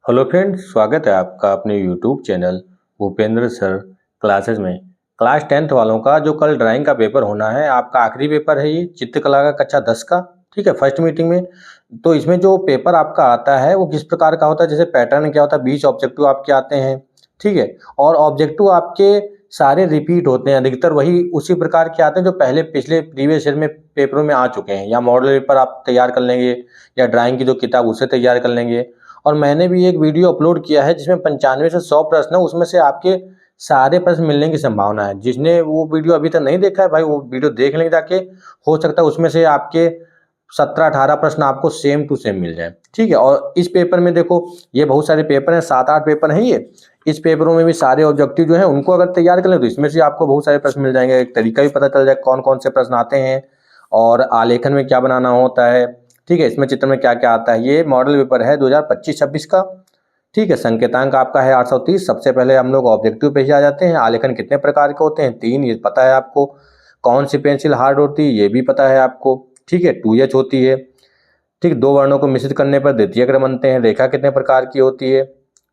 Hello friends, स्वागत है आपका अपने YouTube channel Bhupendra sir classes में। क्लास 10th वालों का जो कल ड्राइंग का पेपर होना है, आपका आखिरी पेपर है ये चित्रकला का कक्षा 10 का। ठीक है, फर्स्ट मीटिंग में। तो इसमें जो पेपर आपका आता है वो किस प्रकार का होता है, जैसे पैटर्न क्या होता है, 20 ऑब्जेक्टिव आपके आते हैं। ठीक है, और ऑब्जेक्टिव आपके सारे रिपीट होते हैं, अधिकतर वही उसी प्रकार के आते हैं जो पहले पिछले प्रीवियस ईयर में पेपरों में आ चुके हैं। या मॉडल पेपर आप तैयार कर लेंगे या ड्राइंग की जो किताब उसे तैयार कर लेंगे। और मैंने भी एक वीडियो अपलोड किया है जिसमें 95 से 100 प्रश्न है, उसमें से आपके सारे प्रश्न मिलने की संभावना है। जिसने वो वीडियो अभी तक नहीं देखा है भाई, वो वीडियो देख लेंगे जाके। हो सकता है उसमें से आपके 17-18 प्रश्न आपको सेम टू सेम मिल जाए। ठीक है, और इस पेपर में देखो, ये बहुत सारे पेपर हैं, 7-8 पेपर हैं ये। इस पेपरों में भी सारे ऑब्जेक्टिव जो है उनको अगर तैयार कर लें तो इसमें से आपको बहुत सारे प्रश्न मिल जाएंगे। एक तरीका भी पता चल जाए कौन कौन से प्रश्न आते हैं और आलेखन में क्या बनाना होता है। ठीक है, इसमें चित्र में क्या क्या आता है। ये मॉडल पेपर है 2025-26 का। ठीक है, संकेतांक आपका है 830। सबसे पहले हम लोग ऑब्जेक्टिव पे ही आ जाते हैं। आलेखन कितने प्रकार के होते हैं, 3, ये पता है आपको। कौन सी पेंसिल हार्ड होती है ये भी पता है आपको। ठीक है, 2H होती है। ठीक, 2 वर्णों को मिश्रित करने पर द्वितीय क्रम बनते हैं। रेखा कितने प्रकार की होती है,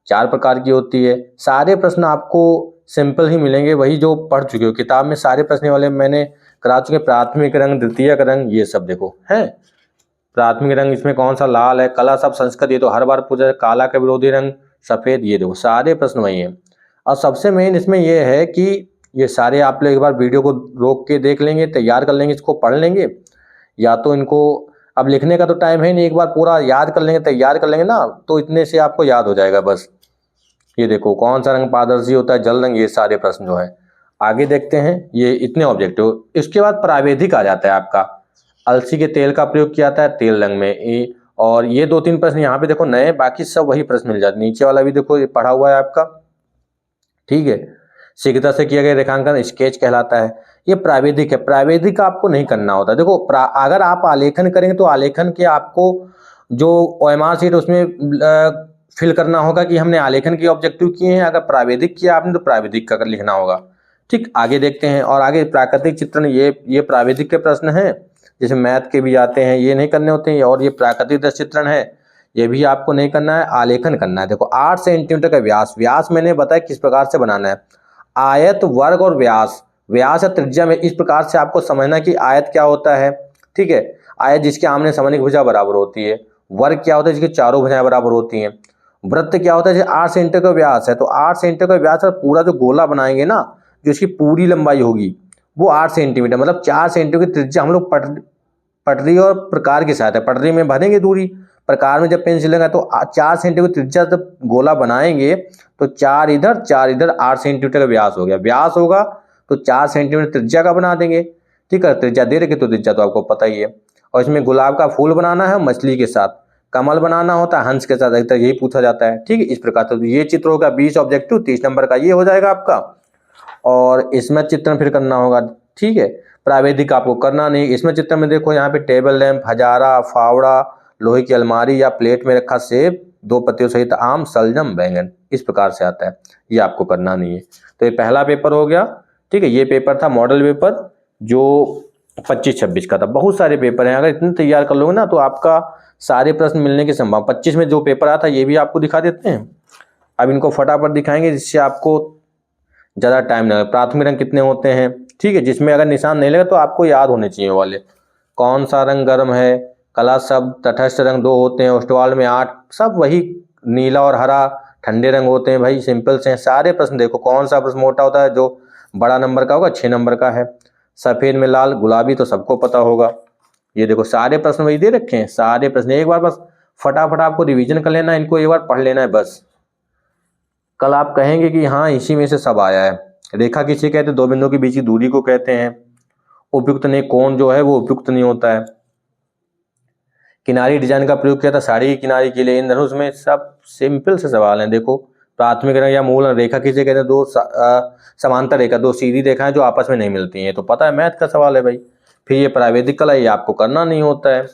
4 प्रकार की होती है। सारे प्रश्न आपको सिंपल ही मिलेंगे, वही जो पढ़ चुके हो किताब में। सारे प्रश्न वाले मैंने करा चुके। प्राथमिक रंग, द्वितीयक रंग, ये सब देखो है। प्राथमिक रंग इसमें कौन सा, लाल है। कला सब संस्कृत, ये तो हर बार पूछा है। काला का विरोधी रंग सफेद, ये देखो सारे प्रश्न वही हैं। और सबसे मेन इसमें ये है कि ये सारे आप लोग एक बार वीडियो को रोक के देख लेंगे, तैयार कर लेंगे, इसको पढ़ लेंगे। या तो इनको अब लिखने का तो टाइम है नहीं, एक बार पूरा याद कर लेंगे, तैयार कर लेंगे ना, तो इतने से आपको याद हो जाएगा बस। ये देखो कौन सा रंग पारदर्शी होता है, जल रंग, ये सारे प्रश्न जो है। आगे देखते हैं, ये इतने ऑब्जेक्टिव। इसके बाद प्राविधिक आ जाता है आपका। अलसी के तेल का प्रयोग किया जाता है तेल रंग में। और ये 2-3 प्रश्न यहाँ पे देखो नए, बाकी सब वही प्रश्न मिल जाते। नीचे वाला भी देखो, ये पढ़ा हुआ है आपका। ठीक है, शीघ्रता से किया गया रेखांकन स्केच कहलाता है। ये प्राविधिक है। प्राविधिक आपको नहीं करना होता। देखो अगर आप आलेखन करेंगे तो आलेखन के आपको जो OMR शीट उसमें फिल करना होगा कि हमने आलेखन के ऑब्जेक्टिव किए हैं। अगर प्राविधिक किया आपने तो प्राविधिक का लिखना होगा। ठीक, आगे देखते हैं। और आगे प्राकृतिक चित्रण, ये प्राविधिक के प्रश्न हैं। जैसे मैथ के भी आते हैं, ये नहीं करने होते हैं। और ये प्राकृतिक दृश्य चित्रण है, ये भी आपको नहीं करना है, आलेखन करना है। देखो 8 सेंटीमीटर का व्यास, व्यास मैंने बताया किस प्रकार से बनाना है। आयत, वर्ग और व्यास, व्यास या त्रिज्या में इस प्रकार से आपको समझना कि आयत क्या होता है। ठीक है, आयत जिसके आमने सामने भुजा बराबर होती है। वर्ग क्या होता है, जिसकी चारों भुजाएं बराबर होती हैं। वृत्त क्या होता है, जैसे 8 सेंटीमीटर का व्यास है तो 8 सेंटीमीटर का व्यास, पूरा जो गोला बनाएंगे ना, जो इसकी पूरी लंबाई होगी वो 8 सेंटीमीटर, मतलब 4 सेंटीमीटर की त्रिज्या हम लोग पटरी और प्रकार के साथ है। पटरी में भरेंगे दूरी, प्रकार में जब पेंसिल लगा तो 4 सेंटीमीटर त्रिज्या जब गोला बनाएंगे तो 4 इधर 4 इधर, 8 सेंटीमीटर का व्यास हो गया। व्यास होगा तो 4 सेंटीमीटर त्रिज्या का बना देंगे। ठीक है, त्रिज्या दे रखे तो त्रिज्या तो आपको पता ही है। और इसमें गुलाब का फूल बनाना है मछली के साथ, कमल बनाना होता है हंस के साथ, अधिकतर यही पूछा जाता है। ठीक है, इस प्रकार से तो ये चित्र होगा 20 ऑब्जेक्टिव, 30 नंबर का ये हो जाएगा आपका। और इसमें चित्रण फिर करना होगा। ठीक है, प्राविधिक आपको करना नहीं। इसमें चित्र में देखो, यहाँ पे टेबल लैंप, हजारा, फावड़ा, लोहे की अलमारी या प्लेट में रखा सेब, 2 पत्तियों सहित आम, सलजम, बैंगन, इस प्रकार से आता है। ये आपको करना नहीं है। तो ये पहला पेपर हो गया। ठीक है, ये पेपर था मॉडल पेपर जो 25-26 का था। बहुत सारे पेपर हैं, अगर इतने तैयार कर लोगे ना तो आपका सारे प्रश्न मिलने की संभावना। 25 में जो पेपर आता है ये भी आपको दिखा देते हैं। अब इनको फटाफट दिखाएंगे जिससे आपको ज़्यादा टाइम लगे। प्राथमिक रंग कितने होते हैं, ठीक है, जिसमें अगर निशान नहीं लगे तो आपको याद होने चाहिए वाले। कौन सा रंग गर्म है, कला शब्द, तटस्थ रंग 2 होते हैं, ओष्ठवाल में 8, सब वही। नीला और हरा ठंडे रंग होते हैं भाई, सिंपल से हैं सारे प्रश्न। देखो कौन सा प्रश्न मोटा होता है, जो बड़ा नंबर का होगा 6 नंबर का है। सफ़ेद में लाल, गुलाबी तो सबको पता होगा। ये देखो सारे प्रश्न वही दे रखे हैं, सारे प्रश्न। एक बार बस फटाफट आपको रिवीजन कर लेना है, इनको एक बार पढ़ लेना है बस। कल आप कहेंगे कि हाँ इसी में से सब आया है। रेखा किसे कहते हैं, 2 बिंदुओं के बीच की दूरी को कहते हैं। उपयुक्त नहीं, कोण जो है वो उपयुक्त नहीं होता है। किनारी डिजाइन का प्रयोग किया था साड़ी की किनारी के लिए। इंद्रधनुष में सब सिंपल से सवाल हैं। देखो प्राथमिक रंग या मूल रेखा किसे कहते हैं, 2 समांतर रेखा, 2 सीधी रेखाएं जो आपस में नहीं मिलती हैं, तो पता है मैथ का सवाल है भाई। फिर ये प्राविधिक कला, ये आपको करना नहीं होता है।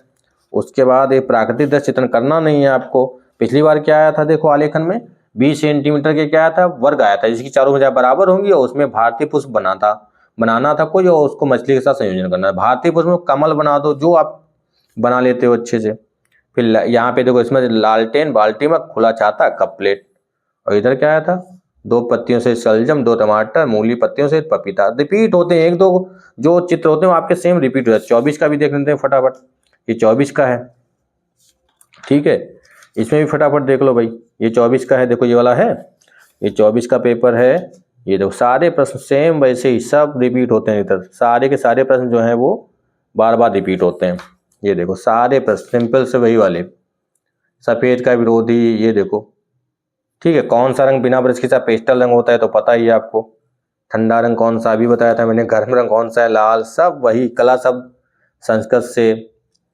उसके बाद ये प्राकृतिक दृश्य चित्रण करना नहीं है आपको। पिछली बार क्या आया था देखो आलेखन में, 20 सेंटीमीटर के क्या आया था, वर्ग आया था, जिसकी चारों भुजाएं बराबर होंगी और उसमें भारतीय पुष्प बनाना था कोई, और उसको मछली के साथ संयोजन करना है। भारतीय पुष्प में कमल बना दो, जो आप बना लेते हो अच्छे से। फिर यहाँ पे देखो इसमें लालटेन, बाल्टी में खुला छाता, कप प्लेट। और इधर क्या आया था, 2 पत्तियों से शलजम, 2 टमाटर, मूली पत्तियों से पपीता। रिपीट होते हैं, 1-2 जो चित्र होते हैं वो आपके सेम रिपीट हो जाते हैं। 24 का भी देख लेते हैं फटाफट, ये 24 का है, ठीक है। इसमें भी फटाफट देख लो भाई, ये 24 का है, देखो ये वाला है, ये 24 का पेपर है। ये देखो सारे प्रश्न सेम वैसे ही सब रिपीट होते हैं, इधर सारे के सारे प्रश्न जो हैं वो बार बार रिपीट होते हैं। ये देखो सारे प्रश्न सिंपल से वही वाले। सफेद का विरोधी, ये देखो, ठीक है। कौन सा रंग बिना ब्रश के साथ पेस्टल रंग होता है, तो पता ही है आपको। ठंडा रंग कौन सा, अभी बताया था मैंने। गर्म रंग कौन सा है, लाल। सब वही, कला सब संस्कृत से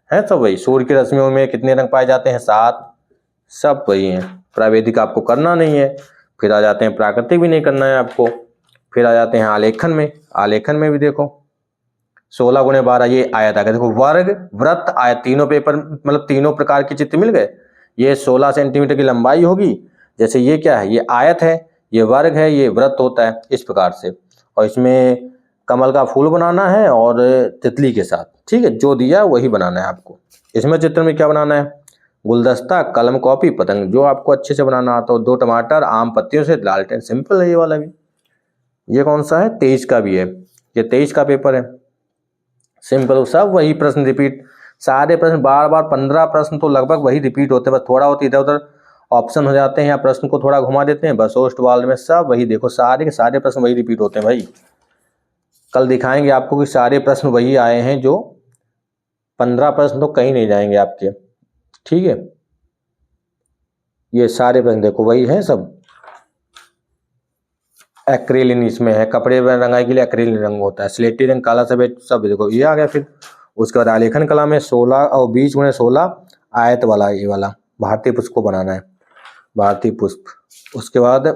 है, सब वही। सूर्य की रश्मियों में कितने रंग पाए जाते हैं, 7, सब वही हैं। प्रावैधिक आपको करना नहीं है। फिर आ जाते हैं प्राकृतिक, भी नहीं करना है आपको। फिर आ जाते हैं आलेखन में। आलेखन में भी देखो 16 गुणे 12, ये आयत आ गया। देखो वर्ग, वृत्त, आयत, तीनों पेपर मतलब तीनों प्रकार के चित्र मिल गए। ये 16 सेंटीमीटर की लंबाई होगी, जैसे ये क्या है, ये आयत है, ये वर्ग है, ये वृत्त होता है, इस प्रकार से। और इसमें कमल का फूल बनाना है और तितली के साथ, ठीक है। जो दिया वही बनाना है आपको। इसमें चित्र में क्या बनाना है, गुलदस्ता, कलम, कॉपी, पतंग, जो आपको अच्छे से बनाना आता हो। 2 टमाटर, आम पत्तियों से लालटेन, सिंपल है ये वाला भी। ये कौन सा है, 23 का भी है, ये 23 का पेपर है, सिंपल। सब वही प्रश्न रिपीट, सारे प्रश्न बार बार 15 प्रश्न तो लगभग वही रिपीट होते हैं, बस थोड़ा बहुत इधर उधर ऑप्शन हो जाते हैं या प्रश्न को थोड़ा घुमा देते हैं, बस। होस्ट वाल में सब वही, देखो सारे के सारे प्रश्न वही रिपीट होते हैं भाई। कल दिखाएंगे आपको कि सारे प्रश्न वही आए हैं, जो 15 प्रश्न तो कहीं नहीं जाएंगे आपके, ठीक है। ये सारे प्रश्न देखो वही हैं सब। एक्रेलिन इसमें है, कपड़े में रंगाई के लिए एक्रेलिन रंग होता है। स्लेटी रंग, काला, सफेद, सब देखो ये आ गया। फिर उसके बाद आलेखन कला में 16 और 20 गुणे 16 आयत वाला, ये वाला भारतीय पुष्प को बनाना है, भारतीय पुष्प। उसके बाद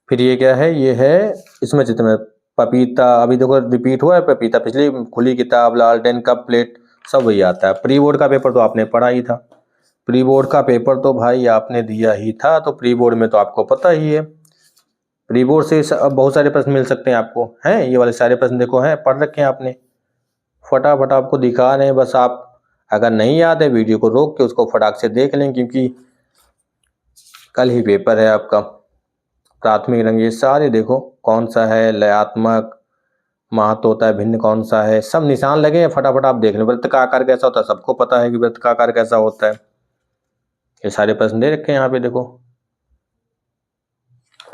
फिर ये क्या है, ये है इसमें चित्र में पपीता, अभी देखो रिपीट हुआ है पपीता, पिछली खुली किताब, लालटेन, कप प्लेट, सब वही आता है। प्री बोर्ड का पेपर तो आपने पढ़ा ही था, प्री बोर्ड का पेपर तो भाई आपने दिया ही था, तो प्री बोर्ड में तो आपको पता ही है। प्री बोर्ड से बहुत सारे प्रश्न मिल सकते हैं आपको, हैं ये वाले सारे प्रश्न देखो हैं, पढ़ रखे हैं आपने। फटाफट आपको दिखा रहे हैं, बस आप अगर नहीं याद है वीडियो को रोक के उसको फटाक से देख लें, क्योंकि कल ही पेपर है आपका। प्राथमिक रंग, ये सारे देखो कौन सा है, लयात्मक, महत्व होता है, भिन्न कौन सा है, सब निशान लगे हैं, फटाफट आप देख लें। वृत्त का आकार कैसा होता है, सबको पता है कि वृत्त का आकार कैसा होता है। ये सारे प्रश्न दे रखे हैं यहाँ पे देखो,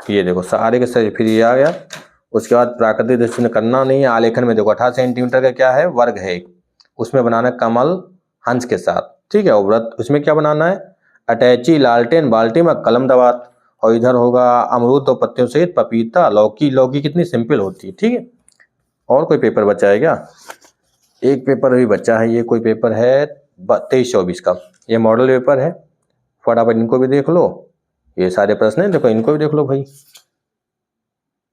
ये देखो सारे के सारे। फिर ये आ गया। उसके बाद प्राकृतिक दृष्टि में करना नहीं है। आलेखन में देखो 18 सेंटीमीटर का क्या है, वर्ग है एक, उसमें बनाना है कमल हंस के साथ, ठीक है। और व्रत, उसमें क्या बनाना है, अटैची, लालटेन, बाल्टी में कलम दवात। और इधर होगा अमरूद 2 पत्तियों सहित पपीता, लौकी। लौकी कितनी सिंपल होती है, ठीक है। और कोई पेपर बचा है क्या, एक पेपर अभी बचा है, ये कोई पेपर है 23-24 का, ये मॉडल पेपर है। फटाफट इनको भी देख लो, ये सारे प्रश्न हैं देखो, इनको भी देख लो भाई।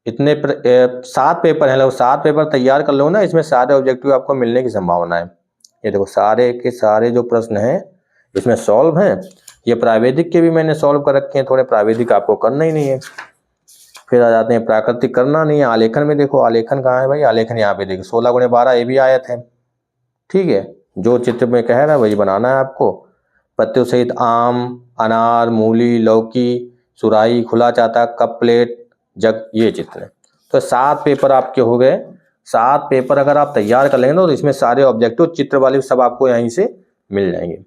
इतने 7 पेपर हैं, लगभग 7 पेपर तैयार कर लो ना, इसमें सारे ऑब्जेक्टिव आपको मिलने की संभावना है। ये देखो सारे के सारे जो प्रश्न हैं इसमें सॉल्व हैं। ये प्रावैधिक के भी मैंने सॉल्व कर रखे हैं, थोड़े प्रावैधिक आपको करना ही नहीं है। फिर आ जाते हैं प्राकृतिक, करना नहीं है। आलेखन में देखो, आलेखन कहाँ है भाई, आलेखन यहाँ पे देखो 16 गुणे 12, ये भी आयत है, ठीक है। जो चित्र में कह रहा है वही बनाना है आपको। पत्तियों सहित आम, अनार, मूली, लौकी, सुराही, खुला चाता, कप प्लेट, जग, ये चित्र है। तो 7 पेपर आपके हो गए। 7 पेपर अगर आप तैयार कर लेंगे तो इसमें सारे ऑब्जेक्टिव चित्र वाले सब आपको यहीं से मिल जाएंगे।